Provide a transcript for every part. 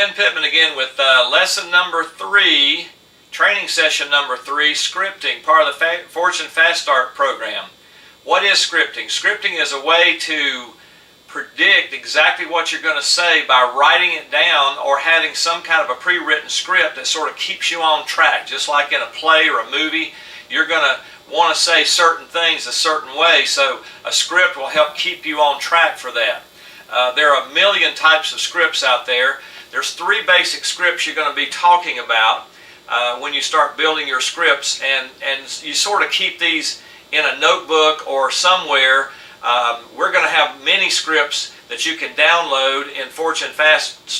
Ben Pittman again with lesson number 3, training session number 3, scripting, part of the Fortune Fast Start program. What is scripting? Scripting is a way to predict exactly what you're going to say by writing it down or having some kind of a pre-written script that sort of keeps you on track. Just like in a play or a movie, you're going to want to say certain things a certain way, so a script will help keep you on track for that. There are a million types of scripts out there. There's 3 basic scripts you're going to be talking about when you start building your scripts, and you sort of keep these in a notebook or somewhere. We're going to have many scripts that you can download in Fortune Fast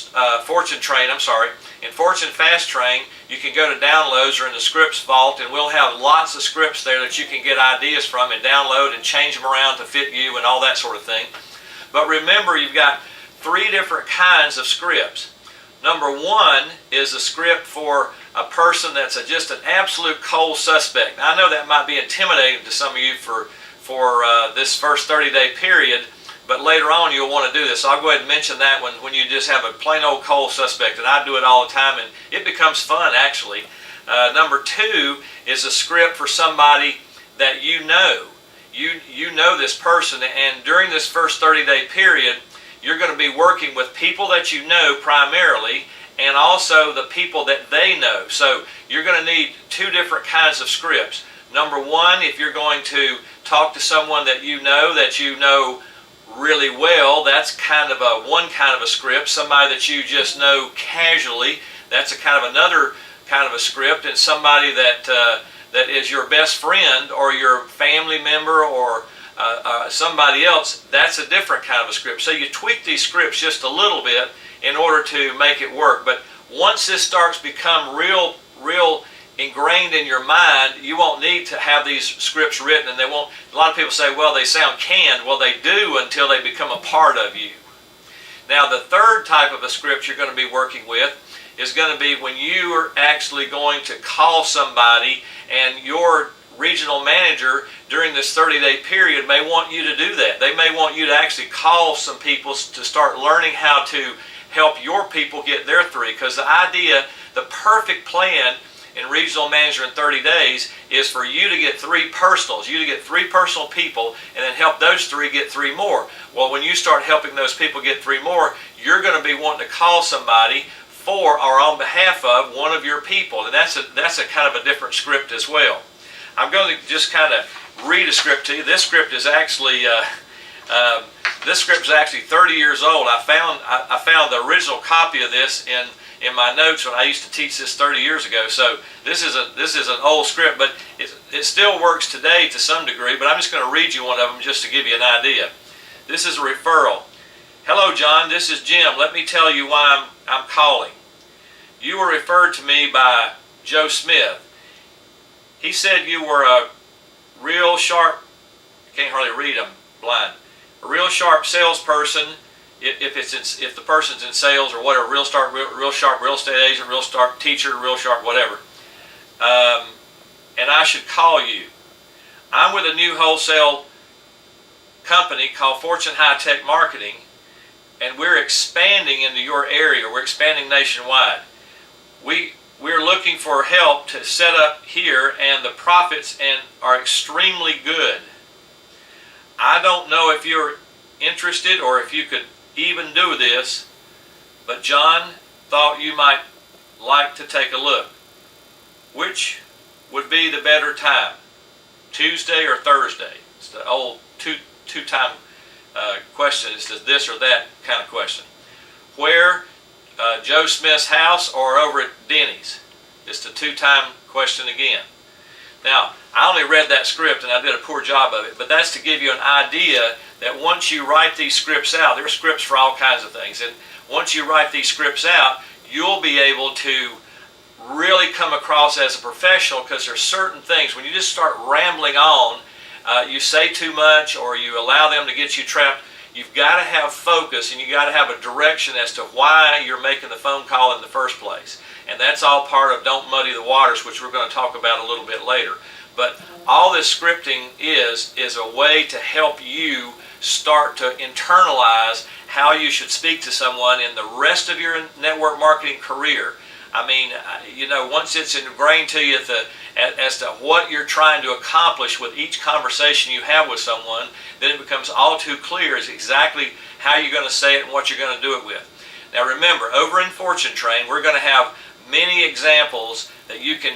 Train. You can go to downloads or in the scripts vault, and we'll have lots of scripts there that you can get ideas from and download and change them around to fit you and all that sort of thing. But remember, you've got 3 different kinds of scripts. Number 1 is a script for a person that's just an absolute cold suspect. Now, I know that might be intimidating to some of you for this first 30-day period, but later on you'll want to do this. So I'll go ahead and mention that when you just have a plain old cold suspect, and I do it all the time, and it becomes fun actually. Number 2 is a script for somebody that you know. You know this person, and during this first 30-day period, you're going to be working with people that you know primarily, and also the people that they know. So you're going to need 2 different kinds of scripts. Number 1, if you're going to talk to someone that you know really well, that's kind of one kind of a script. Somebody that you just know casually, that's a kind of another kind of a script. And somebody that is your best friend or your family member or somebody else, that's a different kind of a script. So you tweak these scripts just a little bit in order to make it work. But once this starts to become real ingrained in your mind, you won't need to have these scripts written, and they won't. A lot of people say, well, they sound canned. Well, they do until they become a part of you. Now, the third type of a script you're going to be working with is going to be when you are actually going to call somebody, and your regional manager during this 30-day period may want you to do that. They may want you to actually call some people to start learning how to help your people get their 3, because the idea, the perfect plan in Regional Manager in 30 days is for you to get 3 personals, you to get 3 personal people, and then help those 3 get 3 more. Well, when you start helping those people get 3 more, you're going to be wanting to call somebody for or on behalf of one of your people, and that's a kind of a different script as well. I'm going to just kind of read a script to you. This script is actually 30 years old. I found the original copy of this in my notes when I used to teach this 30 years ago. So this is an old script, but it still works today to some degree. But I'm just going to read you one of them just to give you an idea. This is a referral. Hello, John. This is Jim. Let me tell you why I'm calling. You were referred to me by Joe Smith. He said you were a real sharp, can't hardly read, I'm blind, a real sharp salesperson, if the person's in sales or whatever, real sharp real estate agent, real sharp teacher, real sharp whatever. And I should call you. I'm with a new wholesale company called Fortune High Tech Marketing, and we're expanding into your area. We're expanding nationwide. We're looking for help to set up here, and the profits are extremely good. I don't know if you're interested or if you could even do this, but John thought you might like to take a look. Which would be the better time, Tuesday or Thursday? It's the old two-time question. It's the this or that kind of question. Where? Joe Smith's house or over at Denny's? It's the 2-time question again. Now, I only read that script and I did a poor job of it, but that's to give you an idea that once you write these scripts out, there are scripts for all kinds of things, and once you write these scripts out, you'll be able to really come across as a professional, because there's certain things, when you just start rambling on, you say too much or you allow them to get you trapped. You've got to have focus, and you've got to have a direction as to why you're making the phone call in the first place. And that's all part of Don't Muddy the Waters, which we're going to talk about a little bit later. But all this scripting is a way to help you start to internalize how you should speak to someone in the rest of your network marketing career. I mean, once it's ingrained to you as to what you're trying to accomplish with each conversation you have with someone, then it becomes all too clear as exactly how you're going to say it and what you're going to do it with. Now remember, over in Fortune Train, we're going to have many examples that you can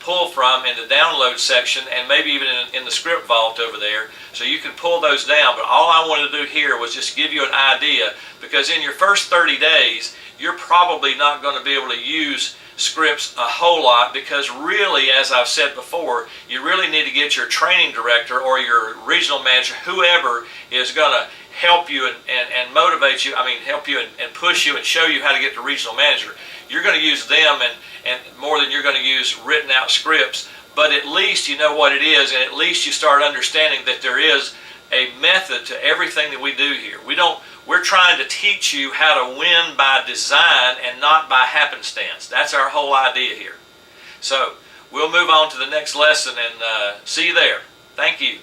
pull from in the download section, and maybe even in the script vault over there, so you can pull those down. But all I wanted to do here was just give you an idea, because in your first 30 days, you're probably not going to be able to use scripts a whole lot, because really, as I've said before, you really need to get your training director or your regional manager, whoever is going to help you and motivate you, help you and push you and show you how to get to regional manager. You're going to use them and more than you're going to use written out scripts, but at least you know what it is, and at least you start understanding that there is a method to everything that we do here. We're trying to teach you how to win by design and not by happenstance. That's our whole idea here. So we'll move on to the next lesson, and see you there. Thank you.